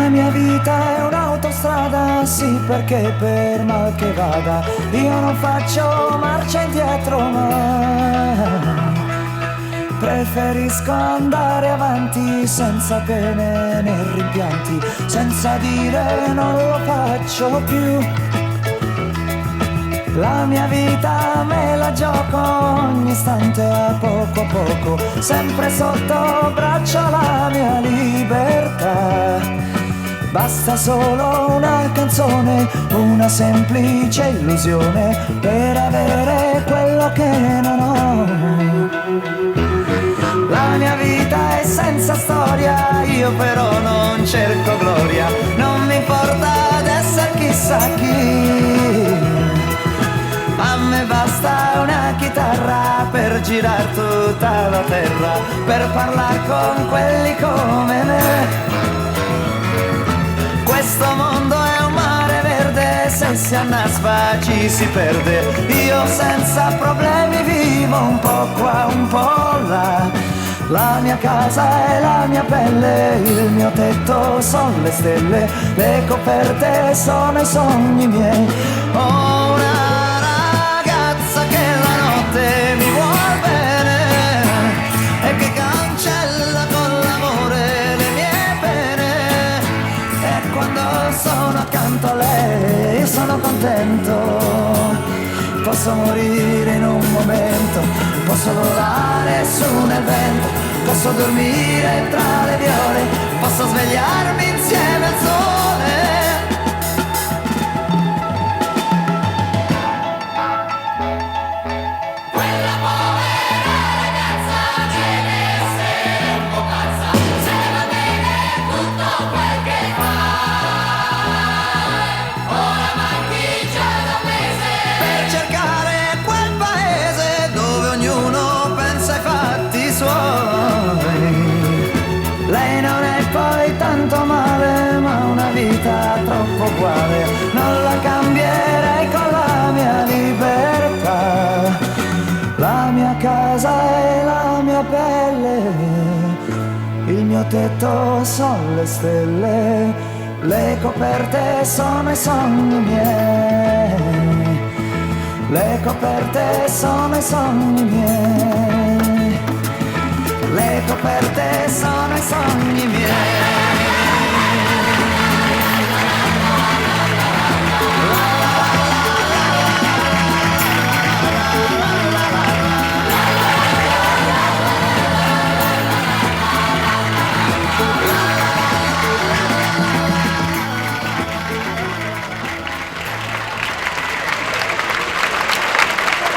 La mia vita è un'autostrada, sì, perché per mal che vada io non faccio marcia indietro mai. Preferisco andare avanti senza pene né rimpianti, senza dire non lo faccio più. La mia vita me la gioco ogni istante a poco, sempre sotto braccio la mia libertà. Basta solo una canzone, una semplice illusione per avere quello che non ho. La mia vita è senza storia, io però non cerco gloria, non mi importa d'essere chissà chi. A me basta una chitarra per girare tutta la terra, per parlare con quelli come me. Questo mondo è un mare verde, se si annaspa ci si perde. Io senza problemi vivo un po' qua, un po' là. La mia casa è la mia pelle, il mio tetto sono le stelle, le coperte sono i sogni miei. Ho una ragazza che la notte mi vuol bene e che cancella con l'amore le mie pene. E quando sono accanto a lei io sono contento. Posso morire in un momento, posso volare su nel vento, posso dormire tra le viole, posso svegliarmi insieme al sole. Quella povera ragazza deve essere un po' pazza, se va bene tutto quel che fai. Ora manchi già da un mese Per cercare quel paese dove ognuno pensa ai fatti suoi. Lei non è poi tanto male, ma una vita troppo uguale non la cambierei con la mia libertà. La mia casa è la mia pelle, il mio tetto sono le stelle, le coperte sono i sogni miei. Le coperte sono i sogni miei.